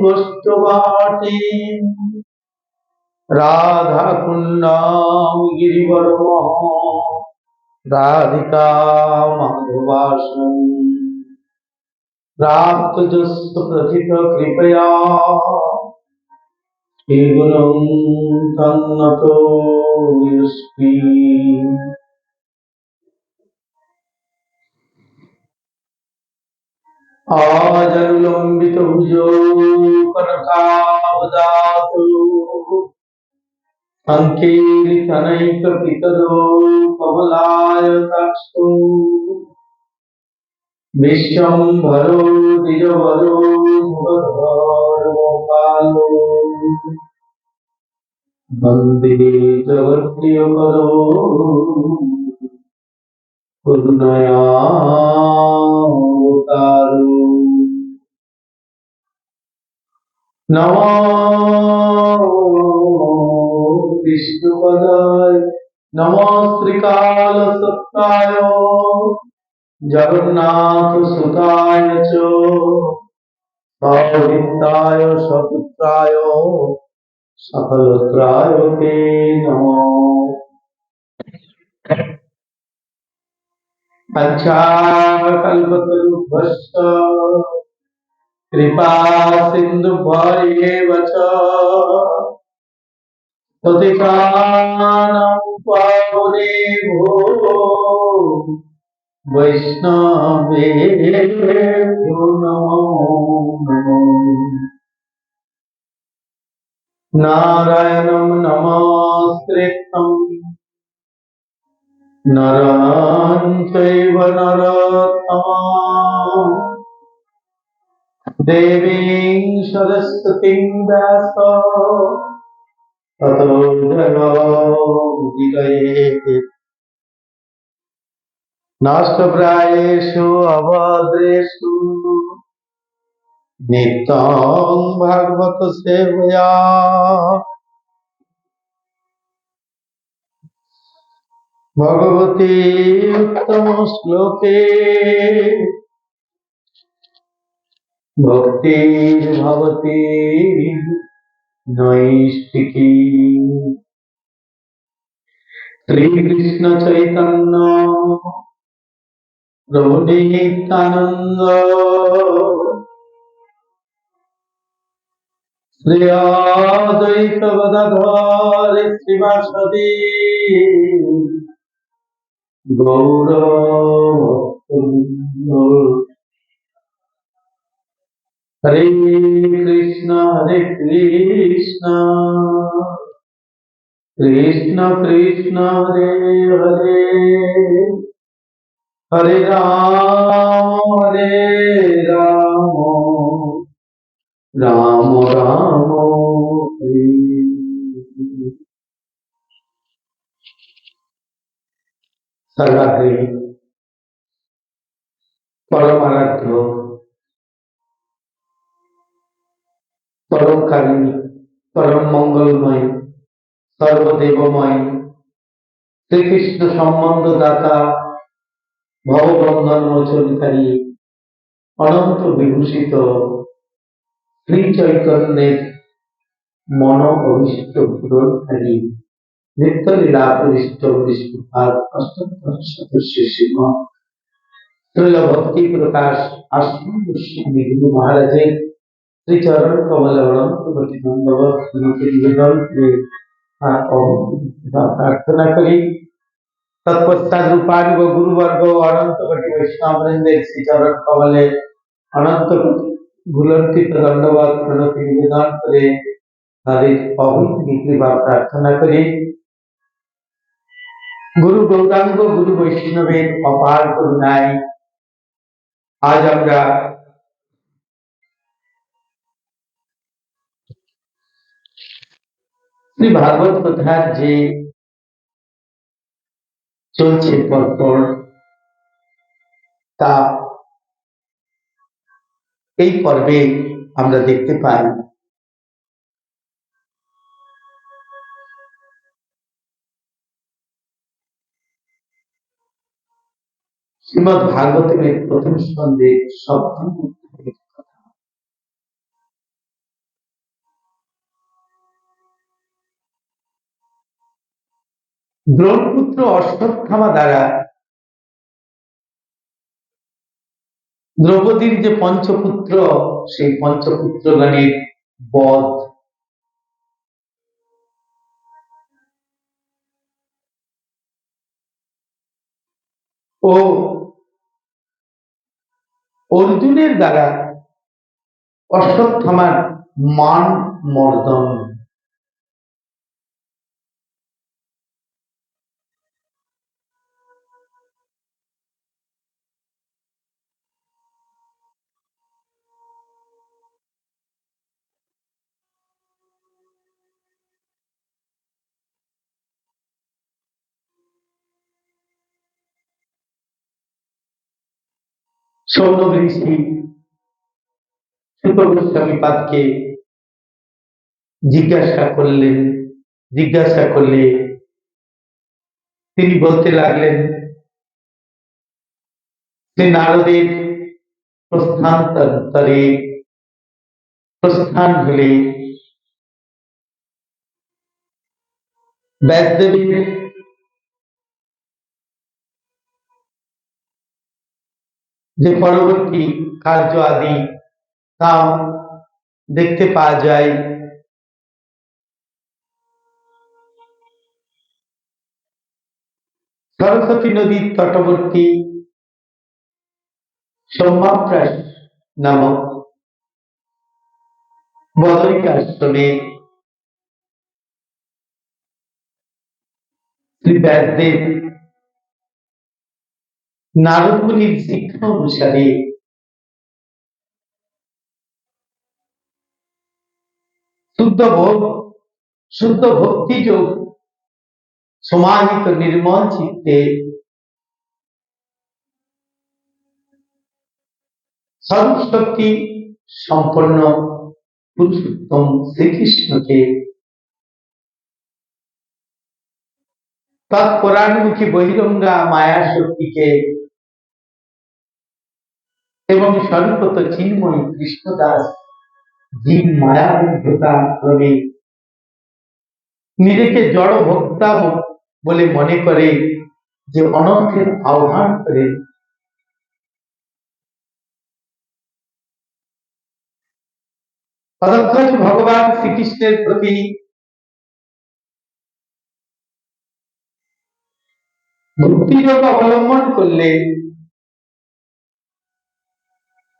গোষ্ঠবাটে রাধা কুণ্ডাম গিরিবর্ম রাধিকা মাধবাসন প্রাপ্ত যস্ত প্রথিত কৃপয়া শ্রীগুরুং তন্নত বিষ্ণু। আজলম্বিত ভুজো কনকাবদাত সংকীর্তনৈক পিতরো কমলায়তাক্ষো বিশ্বম্ভরো দ্বিজবরো ভবধর্মপালো বন্দে জগৎপ্রিয়করো করুণায়াবতারো। নমো বিষ্ণুপদায় নমো শ্রীকালসত্তায় জগন্নাথ সুতায় চ সবিত্তায় সপুত্রায় সকলত্রায় তে নমো। পঞ্চাকল্পতরুভ্যশ্চ কৃপা সিন্ধুভ্যৈব চ পতিতানাং পাবনেভ্যো বৈষ্ণবেভ্যো নমো নমঃ। নারায়ণং নমস্কৃত্যং নরং চৈব নরোত্তমং দেবীং সরস্বতীং ব্যাস ততো জয়মুদীরযেৎ। নষ্টপ্রায়েষু অভদ্রেষু নিত্যং ভাগবত সেবয়া ভগবতি উত্তম শ্লোকে ভক্তির্ভবতি নৈষ্ঠিকী। শ্রীকৃষ্ণ চৈতন্য প্রভু নিত্যানন্দ শ্রী অদ্বৈত গদাধর শ্রীবাসদী গৌর ভক্তবৃন্দ। হরে কৃষ্ণ কৃষ্ণ কৃষ্ণ হরে হরে হরে রাম রাম রাম হরে। সর্বাগ্রে পরমারাধ্য পরম কারিণী পরম মঙ্গলময় সর্বদেবময় শ্রীকৃষ্ণ সম্বন্ধ দাতা ভববন্ধন মোচনকারী অনন্ত বিভূষিত শ্রী চৈতন্যের মন অভিষ্ট পূরণকারী নিত্যলীলা পরিষ্ট বিষ্ণুপাদ অষ্টাদশ সদস্য শ্রীমৎ শ্রীল ভক্তি প্রকাশ আশ্রম গোস্বামী গুরু মহারাজের শ্রীচরণ কমলে অনন্ত কোটি দণ্ডবত নিবেদন করে প্রার্থনা করি। তৎপশ্চাৎ রূপানুগ গুরুবর্গ অনন্ত কোটি বৈষ্ণববৃন্দের শ্রীচরণ কমলে অনন্ত কোটি ভুলণ্ঠিত দণ্ডবত প্রণতি নিবেদন করে তাদের অভীতি কৃপা প্রার্থনা করি। গুরু গৌরাঙ্গ গুরু বৈষ্ণবের অপার করুণায় আজ আমরা শ্রী ভাগবত কথার যে চলছে পরপর তা এই পর্বে আমরা দেখতে পাই শ্রীমদ্ ভাগবতের প্রথম স্কন্ধে সপ্তম অধ্যায়ের কথা। দ্রোণপুত্র অশ্বত্থামা দ্বারা দ্রৌপদীর যে পঞ্চপুত্র, সেই পঞ্চপুত্রগণের বধ। ও অর্জুনের দ্বারা অশ্বত্থামার মান মর্দন। সৌনক ঋষি সুত গোস্বামীপাদকে জিজ্ঞাসা করলে তিনি বলতে লাগলেন, শ্রী নারদের প্রস্থান হলে ব্যাসদেবের যে পরবর্তী কার্য আদি তা দেখতে পাওয়া যায়। সরস্বতী নদীর তটবর্তী সোমাপ্রাস নামক বদরিক আশ্রমে শ্রী ব্যাসদেব নারদ মুনির শিক্ষা অনুসারে শুদ্ধ ভক্তি যোগ সমাহিত নির্মল চিত্তে সর্বশক্তি সম্পন্ন পুরুষোত্তম শ্রীকৃষ্ণকে তৎপরাণমুখী বহিরঙ্গা মায়া শক্তিকে এবং স্বরূপত চিন্ময় কৃষ্ণদাস জীব মায়াবদ্ধতা ক্রমে নিজেকে জড় ভোক্তা বলে মনে করে যে অনন্তের আহ্বান করে তদক্ষণ ভগবান শ্রীকৃষ্ণের প্রতি ভক্তিযোগ অবলম্বন করলে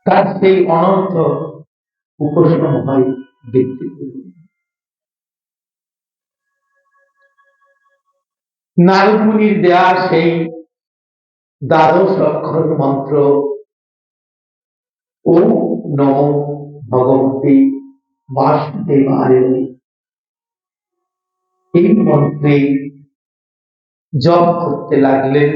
তার সেই অনন্ত উপশম হয় দেখতে। নারদ মুনির দেয়া সেই দ্বাদশ অক্ষর মন্ত্র ওম নমো ভগবতে বাসুদেবায়, এই মন্ত্রে জপ করতে লাগলেন।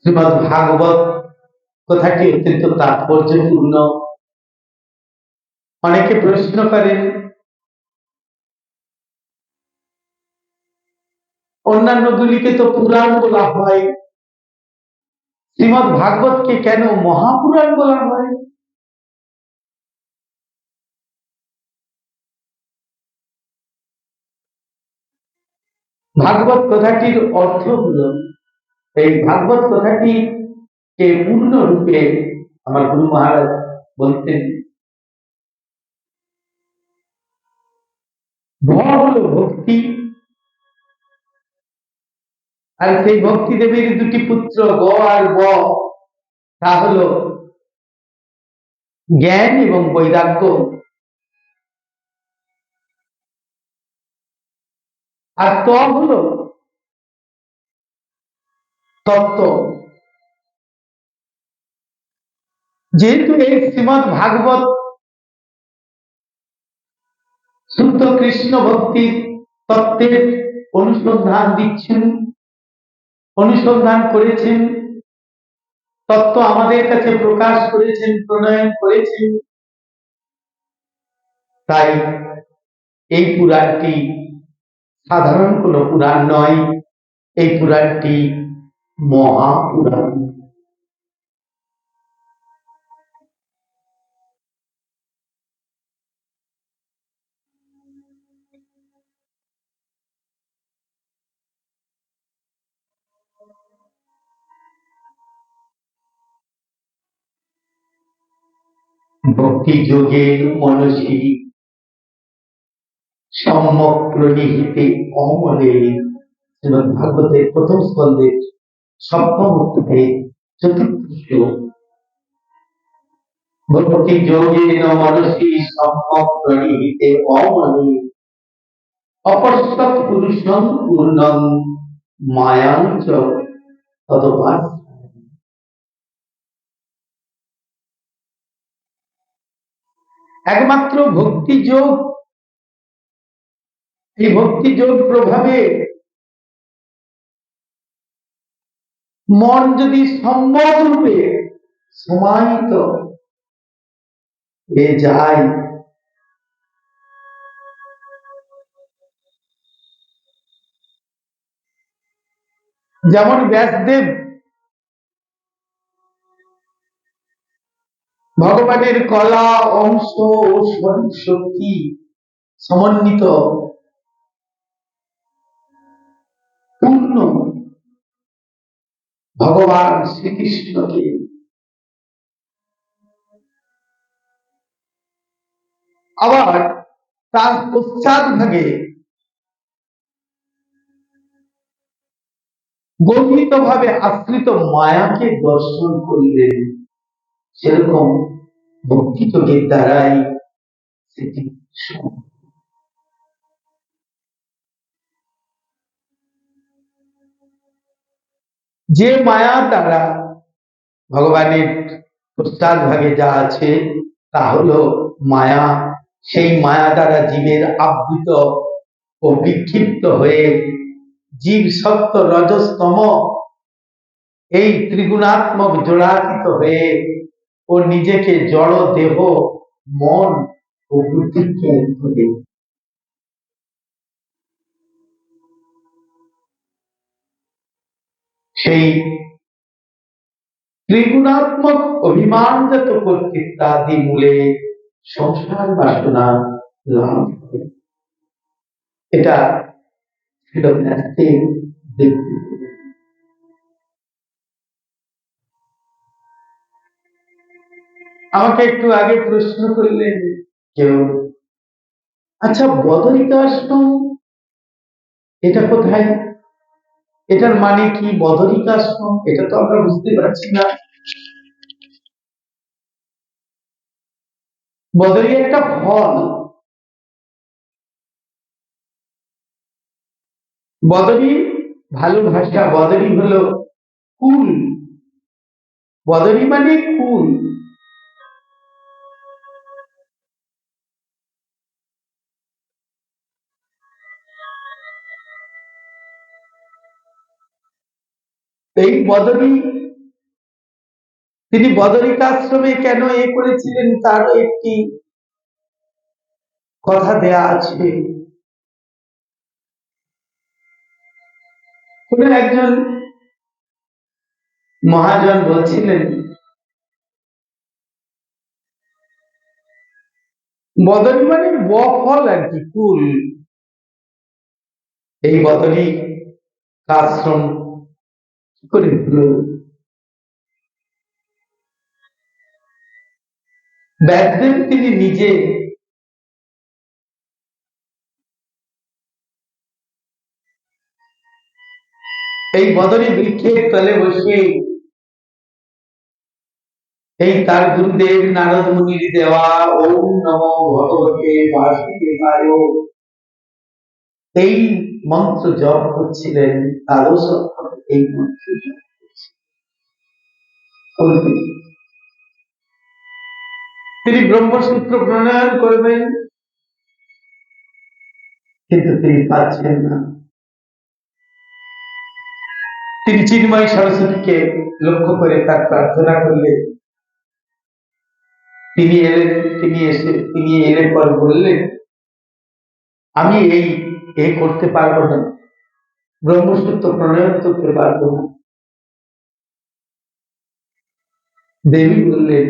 শ্রীমদ ভাগবত কথাটি অত্যন্ত তাৎপর্যপূর্ণ। অনেকে প্রশ্ন করেন, অন্যান্য গুলিকে তো পুরাণ বলা হয়, শ্রীমদ ভাগবতকে কেন মহাপুরাণ বলা হয়? ভাগবত কথাটির অর্থ হল, এই ভাগবত কথাটি কে পূর্ণ রূপে আমার গুরু মহারাজ বলতেন, ভ হল ভক্তি, আর সেই ভক্তি দেবীর দুটি পুত্র গ আর ব, তা হল জ্ঞান এবং বৈরাগ্য। আর ত হল তত্ত্ব। যেহেতু এই শ্রীমদ ভাগবত শুদ্ধ কৃষ্ণ ভক্তির তত্ত্বের অনুসন্ধান দিচ্ছেন, অনুসন্ধান করেছেন, তত্ত্ব আমাদের কাছে প্রকাশ করেছেন, প্রণয়ন করেছেন, তাই এই পুরাণটি সাধারণ কোনো পুরাণ নয়, এই পুরাণটি মহাপুরাণ। ভক্তি যোগে মনসী সম্যক প্রণিহিতে অমলে। শ্রীমদ্ ভাগবতের প্রথম স্কন্ধের সপ্তম অধ্যায়ে চতুর্থ শ্লোক। ভক্তি যোগে মনসী সম্যক প্রণিহিতে অমলে অপশ্যৎ পুরুষং পূর্ণং মায়াঞ্চ তদপাস। একমাত্র ভক্তি যোগ, এই ভক্তি যোগ প্রভাবে মন যদি সম্যক রূপে সমাহিত হয়ে যায়, যেমন ব্যাসদেব ভগবানের কলা অংশ ও শক্তি সমন্বিত পূর্ণ ভগবান শ্রীকৃষ্ণকে আবার তার পশ্চাৎ ভাগে গর্হিত ভাবে আশ্রিত মায়াকে দর্শন করিলেন, সেরকম ভক্তি যোগের দ্বারাই সেটি যে মায়া দ্বারা ভগবানের পশ্চাৎ ভাগে যা আছে তা হলো মায়া। সেই মায়া দ্বারা জীবের আবৃত ও বিক্ষিপ্ত হয়ে জীব সত্য রজস্তম এই ত্রিগুণাত্মক জোড়াতীত হয়ে ও নিজেকে জড় দেহ মন ও বুদ্ধিকে ধরে সেই ত্রিগুণাত্মক অভিমানজাত কর্তৃত্বাদি মূলে সংসার বাসনা লাভ হবে। এটা আমাকে একটু আগে প্রশ্ন করলেন কেউ, আচ্ছা বদরিকাশ্রম এটা কোথায়, এটার মানে কি? বদরিকাশ্রম এটা তো আমরা বুঝতে পারছি না। বদরি একটা ফল, বদরি ভালো ভাষা, বদরি হলো কুল, বদরি মানে কুল। এই বদরি তিনি বদরিকাশ্রমে কেন করেছিলেন তারও একটি কথা দেয়া আছে। কোন একজন মহাজন বলছিলেন বদরি মানে বফল আর কি, কুল। এই বদরি আশ্রম কি করে হলো? ব্যাসদেব তিনি নিজে এই বদরি বৃক্ষের তলে বসে এই তার গুরুদেব নারদ মুনির দেওয়া ওম নমো ভগবতে বাসুদেবায় এই মন্ত্র জপ করছিলেন। তারও এই মন্ত্র জপ করছিলেন। তিনি ব্রহ্মসূত্র প্রণয়ন করবেন, কিন্তু তিনি পাচ্ছেন না। তিনি চিন্ময় সরস্বতীকে লক্ষ্য করে তার প্রার্থনা করলে তিনি এলেন। তিনি এলেন পর বললেন, আমি এই করতে পারবো না, ব্রহ্মসূত্র প্রণয়ন করতে পারবো না। দেবী বললেন,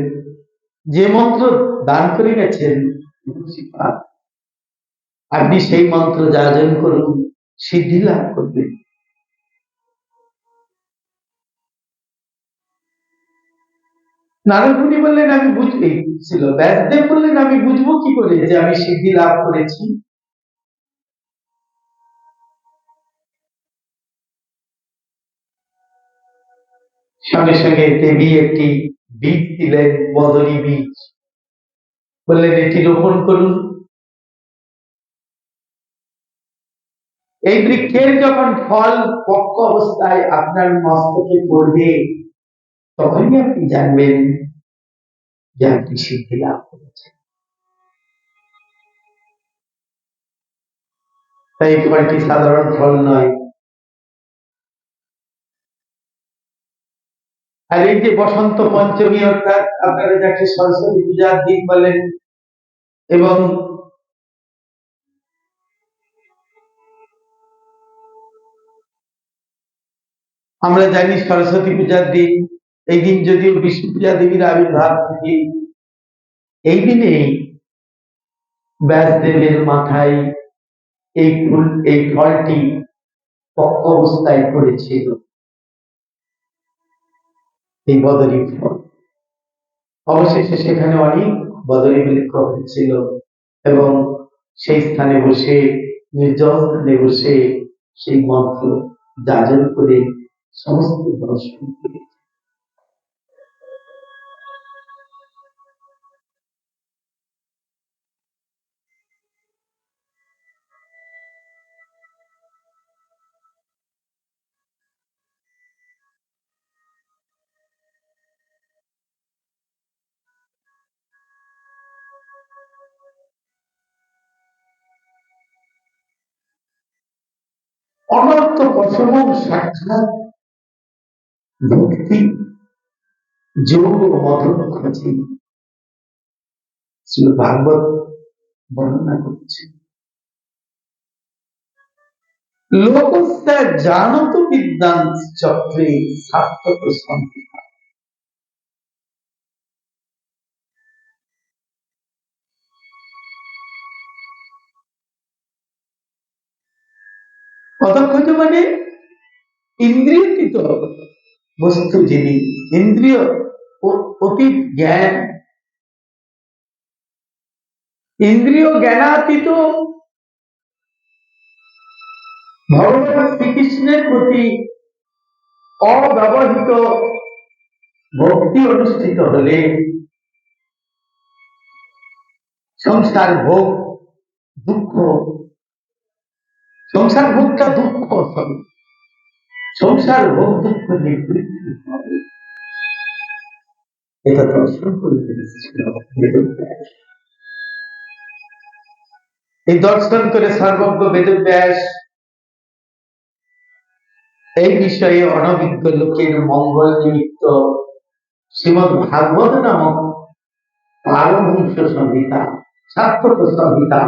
যে মন্ত্র দান করে গেছেন আপনি সেই মন্ত্র যাজন করুন, সিদ্ধি লাভ করবেন। নারদমুনি বললেন আমি বুঝবি ছিল, ব্যাসদেব বললেন আমি বুঝবো কি করে যে আমি সিদ্ধি লাভ করেছি? সঙ্গে সঙ্গে দেবী একটি বীজ দিলেন, বদরি বীজ, বললেন এটি রোপণ করুন। এই বৃক্ষের যখন ফল পক্ক অবস্থায় আপনার মস্তকে পড়বে, তখনই আপনি জানবেন যে আপনি সিদ্ধি লাভ করেছেন। তাই ফলটি সাধারণ ফল নয়। আর এই যে বসন্ত পঞ্চমী, অর্থাৎ আপনারা যাকে সরস্বতী পূজার দিন বলেন, এবং আমরা জানি সরস্বতী পূজার দিন, এই দিন যদিও বিষ্ণু পূজা দেবীর আবির্ভাব থেকে, এই দিনে ব্যাসদেবের মাথায় এই ফলটি পক্ক অবস্থায় পড়েছিল, এই বদরী ফল। অবশেষে সেখানে অনেক বদরী বৃক্ষ হয়েছিল এবং সেই স্থানে বসে, নির্জন স্থানে বসে সেই মন্ত্র যাজন করে সমস্ত দর্শন করে। অনর্থ অসম সাক্ষাৎ ভক্তি যোগ মধুর খোঁজে শ্রী ভাগবত বর্ণনা করছে। লোকস্যা জানত বিদ্যাং চক্রে সার্থক শান্তি। পদক্ষজ মানে ইন্দ্রিয়তীত বস্তু, যিনি ইন্দ্রিয় অতীত জ্ঞান, ইন্দ্রিয় জ্ঞানাতীত ভগবান শ্রীকৃষ্ণের প্রতি অব্যবহিত ভক্তি অনুষ্ঠিত হলে সংসার ভোগ দুঃখ, সংসার ভোগটা দুঃখ, সংসার ভোগ দুঃখ নিবৃত্তি হবে। এটা দর্শন করে ফেলেছিল বেদব্যাস। এই দর্শন করে সর্বজ্ঞ বেদব্যাস এই বিষয়ে অনভিজ্ঞ লোকের মঙ্গল নিমিত্ত শ্রীমদ ভাগবত নামক পারমহংস সংহিতা, সার্থক সংহিতা,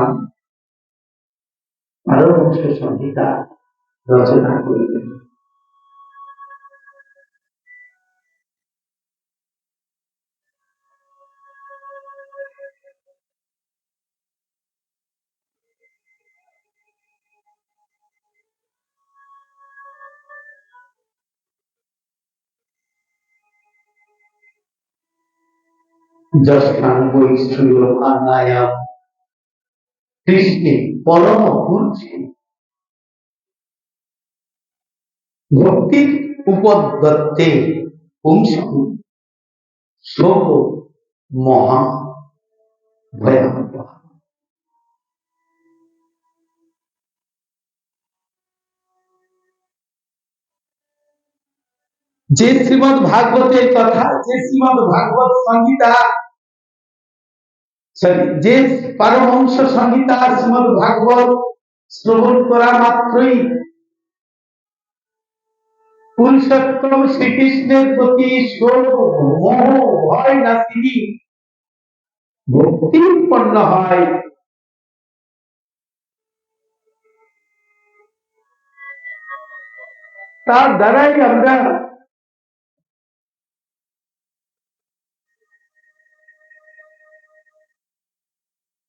পারমহংস সংহিতা রচনা করিলেন। যস্যাং বৈষ্ণবানায়াম কৃষ্ণে পরম পুরুষে ভক্তির উপদত্তে পুংসং শোক মহা ভয়াবহ। যে শ্রীমদ ভাগবতের কথা, যে শ্রীমদ ভাগবত সংহিতা, যে পারমহংস সংহিতা শ্রীমদ ভাগবত শ্রবণ করা মাত্রই পুরুষোত্তম শ্রীকৃষ্ণের প্রতি শোক মোহ ভয় নাসিনী ভক্তি উৎপন্ন হয়, তার দ্বারাই আমরা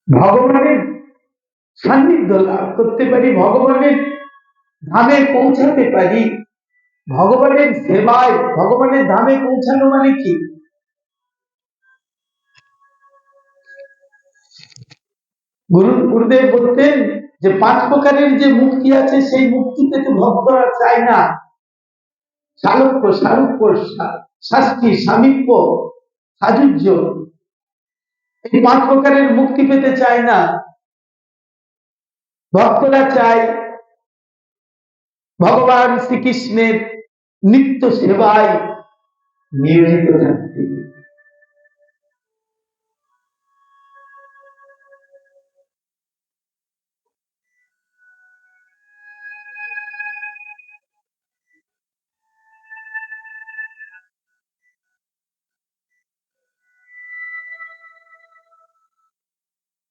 ভগবানের সান্নিধ্য লাভ করতে পারি, ভগবানের ধামে পৌঁছাতে পারি। ভগবানের সেবায় ভগবানের ধামে পৌঁছানো মানে কি? গুরুদেব বলতেন যে 5 প্রকারের যে মুক্তি আছে সেই মুক্তি পেতে ভক্তরা চায় না। সালোক্য, সারূপ্য, শাস্তি, সামীপ্য, সাযুজ্য, এই 5 প্রকারের মুক্তি পেতে চায় না। ভক্তরা চায় ভগবান শ্রীকৃষ্ণের নিত্য সেবায় নিয়োজিত থাকতে।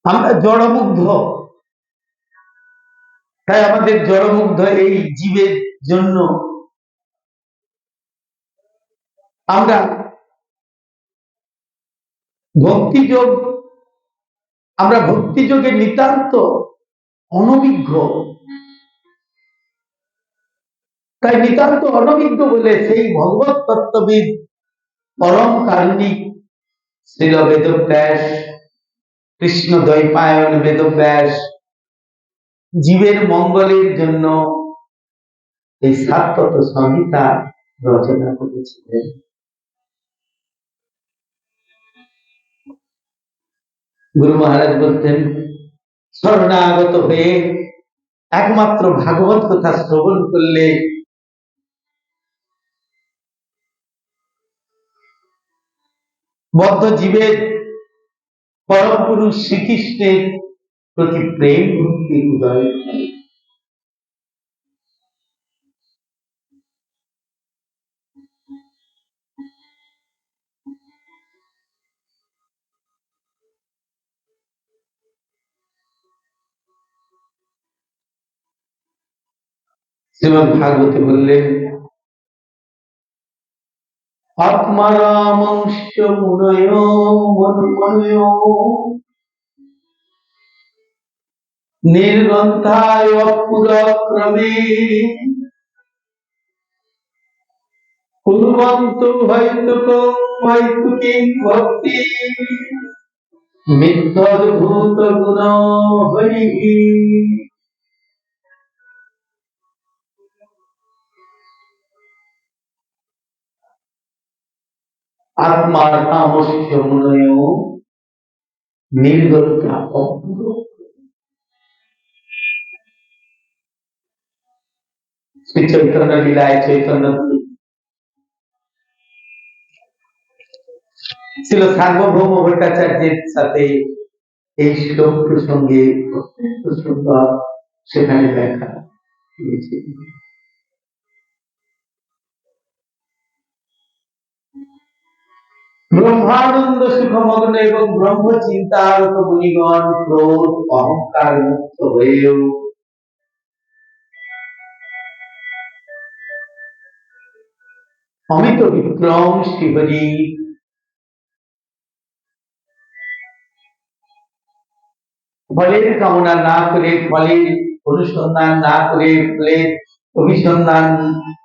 আমরা জড়মুগ্ধ, তাই আমাদের জড়মুগ্ধ এই জীবের জন্য আমরা ভক্তিযোগ, আমরা ভক্তিযোগে নিতান্ত অনভিজ্ঞ। তাই নিতান্ত অনভিজ্ঞ বলে সেই ভগবত তত্ত্ববিদ পরম কারণিক শ্রীল বেদব্যাস, কৃষ্ণ দ্বৈপায়ন বেদব্যাস জীবের মঙ্গলের জন্য এই 7 তত্ত্ব সংহিতা রচনা করেছিলেন। গুরু মহারাজ বলতেন, শরণাগত হয়ে একমাত্র ভাগবত কথা শ্রবণ করলে বদ্ধ জীবের পরম পুরুষ শ্রীকৃষ্ণের প্রতি প্রেম ভক্তি উদয় হয়। শ্রীমদ্ ভাগবতে বললেন, আত্মারামংশ মুনয় মনুমনয় নির্গন্ধায় পুরক্রমে কুর্বন্তু হৈতুকং হৈতুকীং ভক্তি মিথ্যদ্ভূত গুণ হরিঃ। আত্মার তামস্য মুনয় নির্গন্থা অপুর। শ্রী চৈতন্য লীলায় চৈতন্য ছিল সার্বভৌম ভট্টাচার্যের সাথে এই শ্লোক প্রসঙ্গে অত্যন্ত সুন্দর সেখানে ব্যাখ্যা দিয়েছে। ব্রহ্মানন্দ সুখমগ্ন এবং ব্রহ্ম চিন্তারত মুনিগণ ক্রোধ অহংকার মুক্ত হয়েও অমিত বিক্রম শ্রীহরি ফলের কামনা না করে, ফলের অনুসন্ধান না করে, ফলের অভিসন্ধান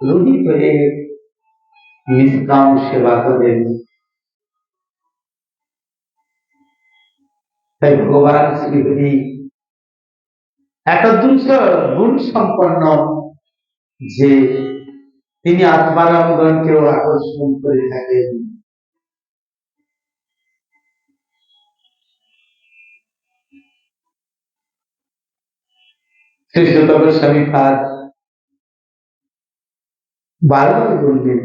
রহিত হয়ে নিষ্কাম সেবা করেন। তাই ভগবান শ্রীহরি এতদৃশ্য গুণ সম্পন্ন যে তিনি আত্মারামগণকেও আকর্ষণ করে থাকেন। শ্রেষ্ঠ তপস্বামী পাদ বারবার বললেন,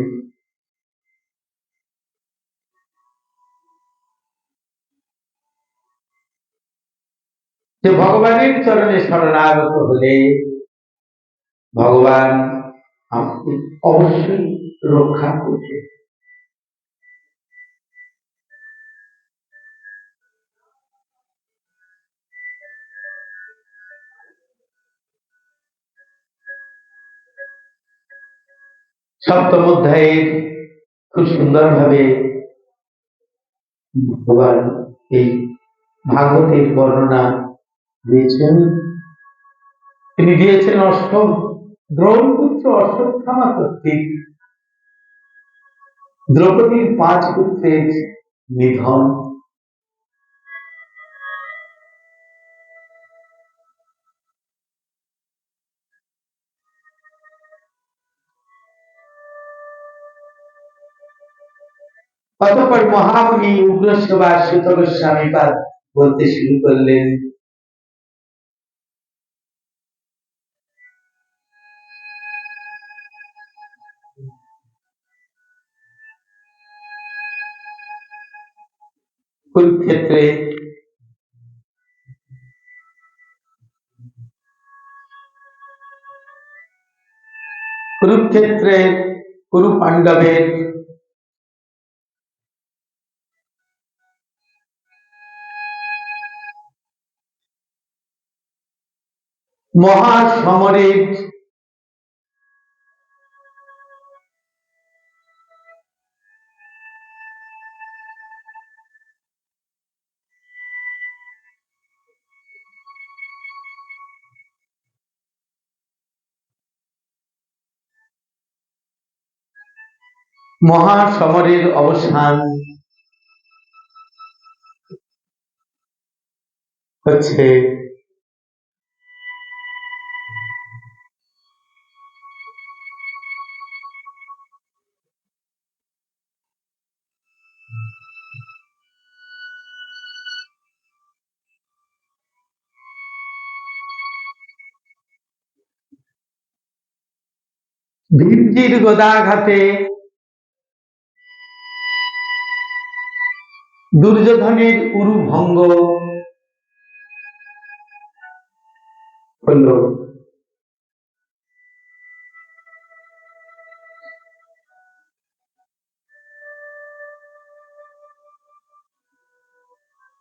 যে ভগবানের চরণে শরণাগত হলে ভগবান আমাকে অবশ্যই রক্ষা করবে। সপ্তম অধ্যায়ের খুব সুন্দর ভাবে ভগবান এই ভাগবতের বর্ণনা দিয়েছেন। তিনি দিয়েছেন অষ্টম দ্রৌপদপুত্র অশ্বত্থামা কর্তৃক দ্রৌপদীর 5 পুত্রের নিধন। অতঃপর মহামুনি উগ্রশ্রবা সুত গোস্বামীপাদ বলতে শুরু করলেন, কুরুক্ষেত্রে কুরুক্ষেত্রের কুরু পাণ্ডবের মহাসমরের অবসান হচ্ছে ভীমজির গদাঘাতে দুর্যোধনের উরু ভঙ্গ হল।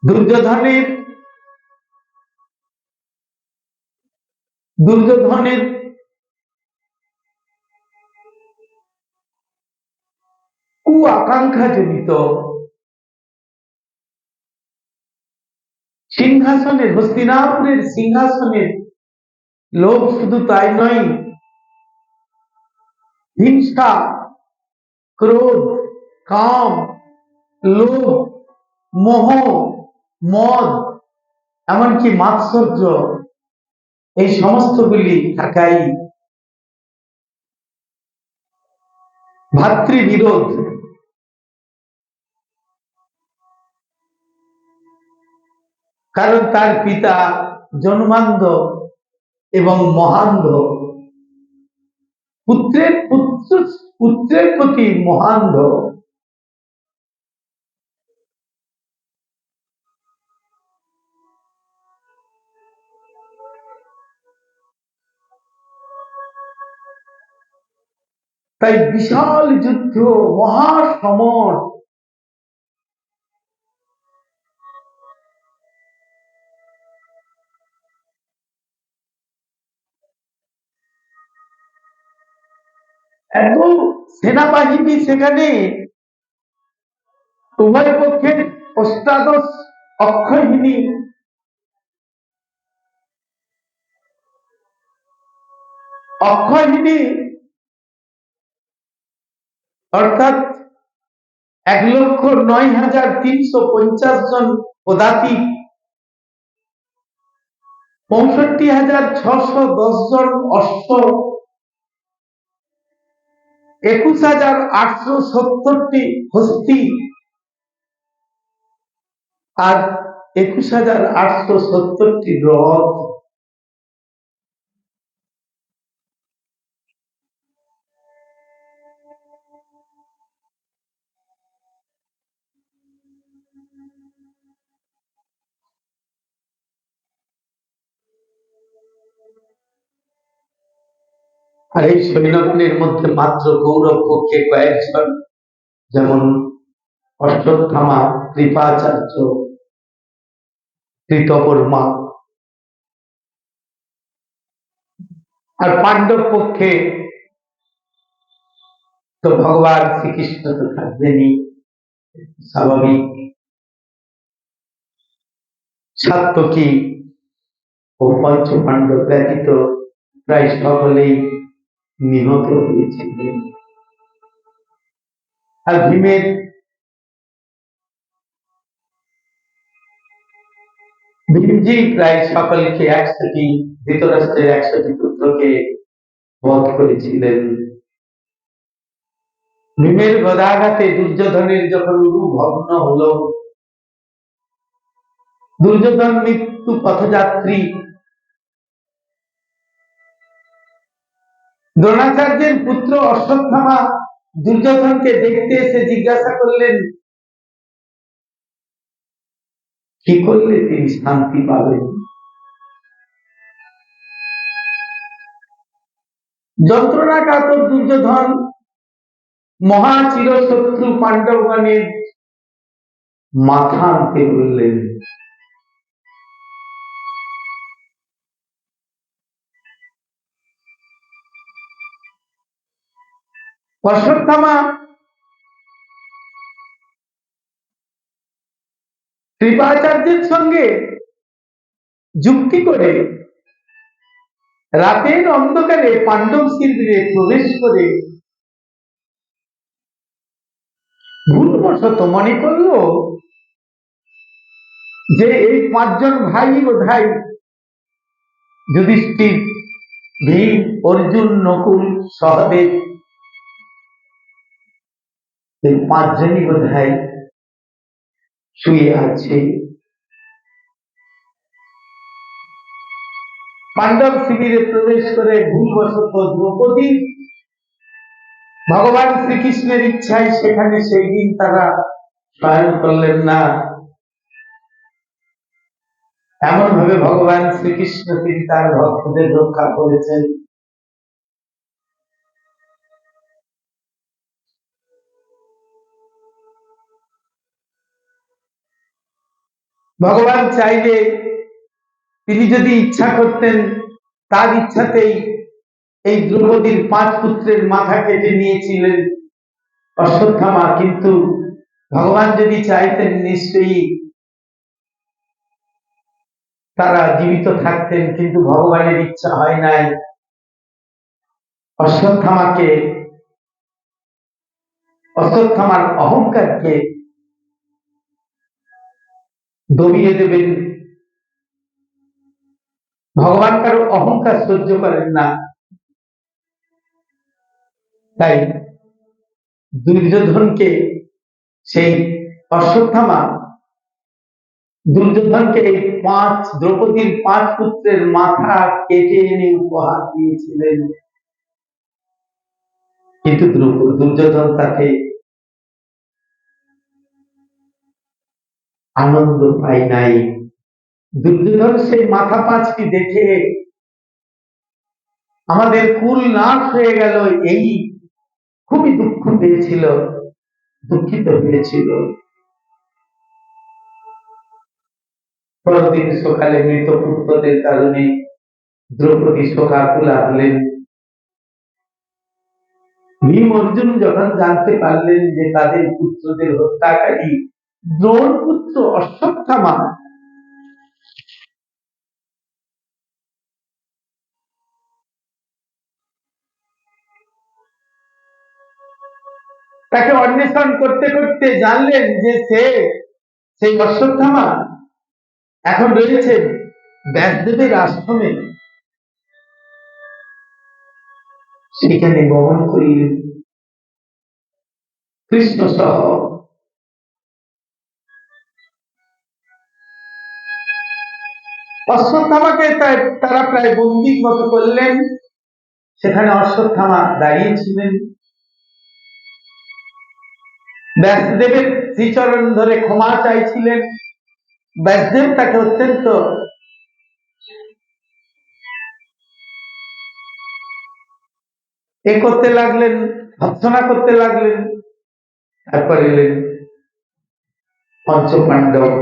দুর্যোধনের আকাঙ্ক্ষা জনিত সিংহাসনের, হস্তিনাপুরের সিংহাসনের লোভ শুধু তাই নয়, হিংসা, ক্রোধ, কাম, লোভ, মোহ, মদ, এমনকি মাৎসর্য, এই সমস্তগুলি থাকাই ভাতৃবিরোধ, কারণ তার পিতা জন্মান্ধ এবং মহান্ধ, পুত্রের প্রতি মহান্ধ। তাই বিশাল যুদ্ধ, মহাসমর, এত সেনাবাহিনী সেখানে, উভয় পক্ষের অষ্টাদশ অক্ষয়হিনী, অর্থাৎ 1,09,350 জন পদাতিক, 65,610 জন অশ্ব, 21,870টি হস্তি আর 21,870টি রথ। আর এই সৈন্যগণের মধ্যে মাত্র কৌরব পক্ষে কয়েকজন, যেমন অশ্বত্থামা, কৃপাচার্য, কৃতকর্মা, আর পাণ্ডব পক্ষে তো ভগবান শ্রীকৃষ্ণ তো থাকবেনই, স্বাভাবিক। সাত্যকী ও পঞ্চ পাণ্ডব ব্যতীত প্রায় সকলেই নিহত হয়েছিলেন। আর ভীমজি প্রায় সকলকে 100টি, ধৃতরাষ্ট্রের 100টি পুত্রকে বধ করেছিলেন। ভীমের গদাঘাতে দুর্যোধনের যখন উরু ভগ্ন হলো, দুর্যোধন মৃত্যু পথযাত্রী, দ্রোণাচার্যের পুত্র অশ্বত্থামা দুর্যোধনকে দেখতে এসে জিজ্ঞাসা করলেন, কি করলে তিনি শান্তি পাবেন? যন্ত্রণাকাতর দুর্যোধন মহাচিরশত্রু পাণ্ডবগণের মাথা আনতে বললেন। অশ্বত্থামা কৃপাচার্যের সঙ্গে যুক্তি করে রাতের অন্ধকারে পাণ্ডব শিবিরে প্রবেশ করে ভুলবশত মনে করলো যে এই পাঁচজন ভাই বোধহয় যুধিষ্ঠির, ভীম, অর্জুন, নকুল, সহদেব, এই পাঁচজনই বোধহয় শুয়ে আছে। পাণ্ডব শিবিরে প্রবেশ করে ভুলবশত দ্রৌপদী ভগবান শ্রীকৃষ্ণের ইচ্ছায় সেখানে সেই দিন তারা শয়ন করলেন না। এমন ভাবে ভগবান শ্রীকৃষ্ণ তিনি তার ভক্তদের রক্ষা করেছেন। ভগবান চাইলে তিনি যদি ইচ্ছা করতেন, তার ইচ্ছাতেই এই দ্রৌপদীর 5 পুত্রের মাথা কেটে নিয়েছিলেন অশ্বত্থামা, কিন্তু ভগবান যদি চাইতেন নিশ্চয়ই তারা জীবিত থাকতেন, কিন্তু ভগবানের ইচ্ছা হয় নাই। অশ্বত্থামার অহংকারকে দমিয়ে দেবেন। ভগবান কারো অহংকার সহ্য করেন না, তাই দুর্যোধনকে সেই অশ্বত্থামা দুর্যোধনকে এই দ্রৌপদীর 5 পুত্রের মাথা কেটে এনে উপহার দিয়েছিলেন, কিন্তু দুর্যোধন তাকে আনন্দ পায় নাই। দুর্যোধন সেই মাথা 5টি দেখে আমাদের কুল নাশ হয়ে গেল, এই খুবই দুঃখ পেয়েছিল, দুঃখিত হয়েছিল। পরদিন সকালে মৃত পুত্রদের কারণে দ্রৌপদী শোকাকুলা হলেন। ভীম, অর্জুন যখন জানতে পারলেন যে তাদের পুত্রদের হত্যাকারী দ্রোণ পুত্র অশ্বত্থামা, তাকে অন্বেষণ করতে করতে জানলেন যে সেই অশ্বত্থামা এখন রয়েছে ব্যাসদেবের আশ্রমে। সেখানে গমন করিলেন কৃষ্ণ সহ। অশ্বত্থামাকে তারা প্রায় বন্দীর মতো করলেন। সেখানে অশ্বত্থামা দাঁড়িয়েছিলেন, ব্যাসদেবের শ্রীচরণ ধরে ক্ষমা চাইছিলেন। ব্যাসদেব তাকে অত্যন্ত করতে লাগলেন, ভৎসনা করতে লাগলেন। তারপর এলেন পঞ্চপাণ্ডব।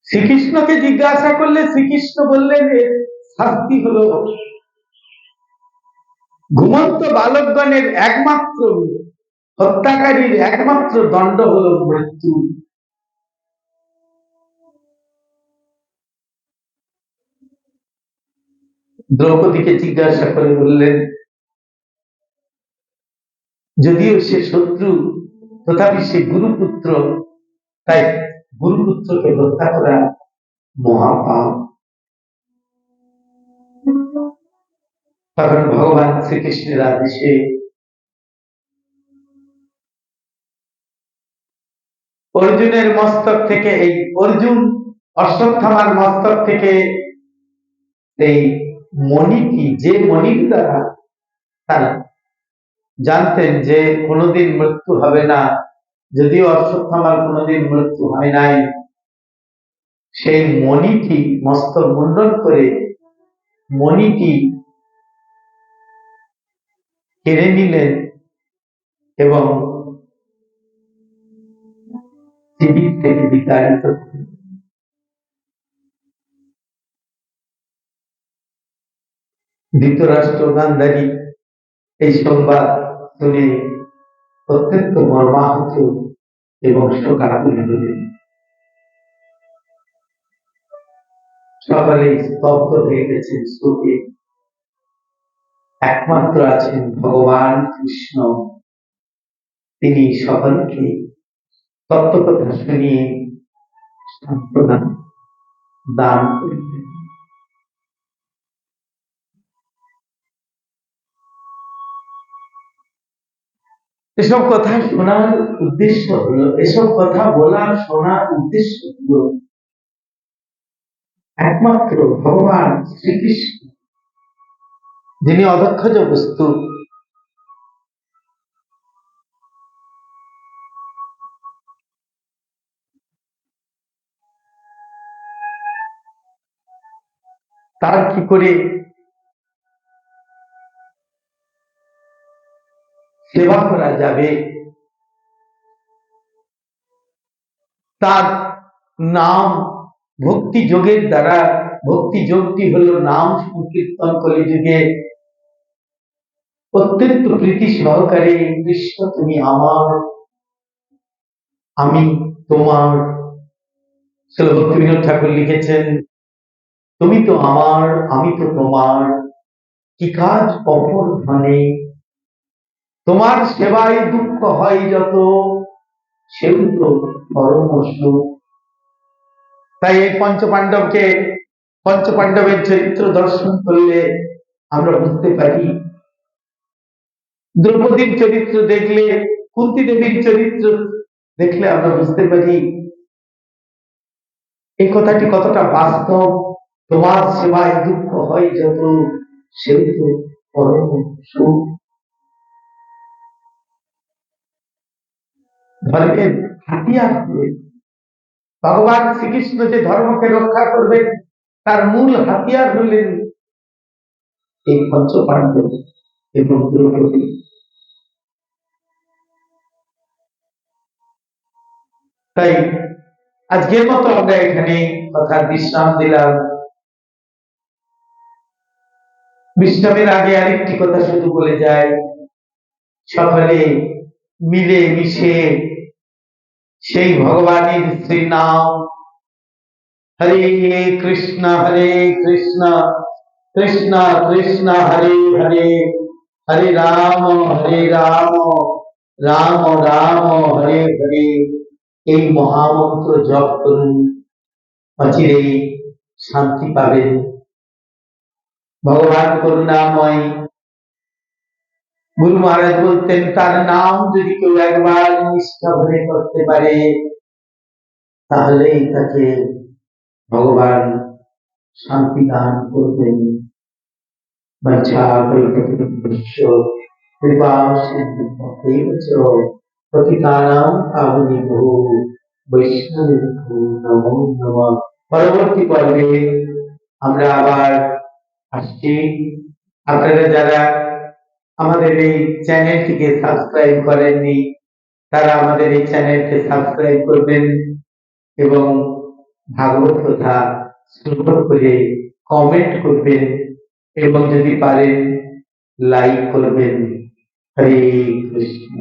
শ্রীকৃষ্ণকে জিজ্ঞাসা করলে শ্রীকৃষ্ণ বললেন এর শাস্তি হলো ঘুমন্ত বালকগণের একমাত্র হত্যাকারীর একমাত্র দণ্ড হলো মৃত্যু। দ্রৌপদীকে জিজ্ঞাসা করে বললেন, যদিও সে শত্রু তথাপি সে গুরুপুত্র, তাই গুরুপুত্রকে হত্যা করা মহাপাপ। তখন ভগবান শ্রীকৃষ্ণের আদেশে অর্জুনের মস্তক থেকে, এই অর্জুন অশ্বত্থামার মস্তক থেকে এই মণিটি, যে মণির দ্বারা তারা জানতেন যে কোনোদিন মৃত্যু হবে না, যদিও অশ্বত্থামার কোনোদিন মৃত্যু হয় নাই, সেই মণিটি মস্তক মুন্ডন করে মণিটি কেড়ে নিলেন এবং শিবির থেকে বিতাড়িত করলেন। ধৃতরাষ্ট্র গান্ধারী এই সংবাদ শুনে অত্যন্ত মর্মাহত এবং শোকাকুল হলেন। সকলে স্তব্ধ হয়ে গেছেন শোকে। একমাত্র আছেন ভগবান কৃষ্ণ, তিনি সকলকে তত্ত্বকথা শুনিয়ে সান্ত্বনা দান করলেন। এসব কথা শোনার উদ্দেশ্য হলো, এসব কথা বলার শোনার উদ্দেশ্য হলো একমাত্র ভগবান শ্রীকৃষ্ণ, যিনি অদক্ষজ বস্তু, তার কি করে সেবা করা যাবে, তার নাম ভক্তি যোগের দ্বারা, ভক্তি যোগটি হলো নাম সংকীর্তন কলিযুগে অত্যন্ত প্রীতি সহকারে কৃষ্ণ তুমি আমার, আমি তোমার। শ্রীল ভক্তিবিনোদ ঠাকুর লিখেছেন, তুমি তো আমার, আমি তো তোমার, কি কাজ অপর ধনে, তোমার সেবায় দুঃখ হয় যত, সেও তো পরম সুখ। তাই এই পঞ্চপাণ্ডবের চরিত্র দর্শন করলে আমরা বুঝতে পারি, দ্রৌপদীর চরিত্র দেখলে, কুন্তী দেবীর চরিত্র দেখলে আমরা বুঝতে পারি এই কথাটি কতটা বাস্তব। তোমার সেবায় দুঃখ হয় যত, সেও তো পরম সুখ। ধর্মের হাতিয়ার হয়ে ভগবান শ্রীকৃষ্ণ যে ধর্মকে রক্ষা করবেন, তার মূল হাতিয়ার হলেন এই পঞ্চপাণ্ডব এবং দ্রৌপদী। তাই আজকের মতো আমরা এখানে কথার বিশ্রাম দিলাম। বিশ্রামের আগে আরেকটি কথা শুধু বলে যায়, সকলে মিলে মিশে সেই ভগবানের শ্রী নাম হরে কৃষ্ণ কৃষ্ণ কৃষ্ণ হরে হরে, হরে রাম রাম রাম হরে হরে, এই মহামন্ত্র জপ করুন, অচিরেই শান্তি পাবেন। ভগবান করুণাময়। গুরু মহারাজ বলতেন, তার নাম যদি কেউ একবার নিষ্ঠা ভরে করতে পারে, তাহলেই তাকে ভগবান শান্তি দান করবেন। পরবর্তী পর্বে আমরা আবার আসছি। আপনারা যারা আমাদের এই চ্যানেলটিকে সাবস্ক্রাইব করেননি, তারা আমাদের এই চ্যানেলকে সাবস্ক্রাইব করবেন এবং ভাগবত কথা শ্রবণ করে কমেন্ট করবেন এবং যদি পারেন লাইক করবেন। হরে কৃষ্ণ।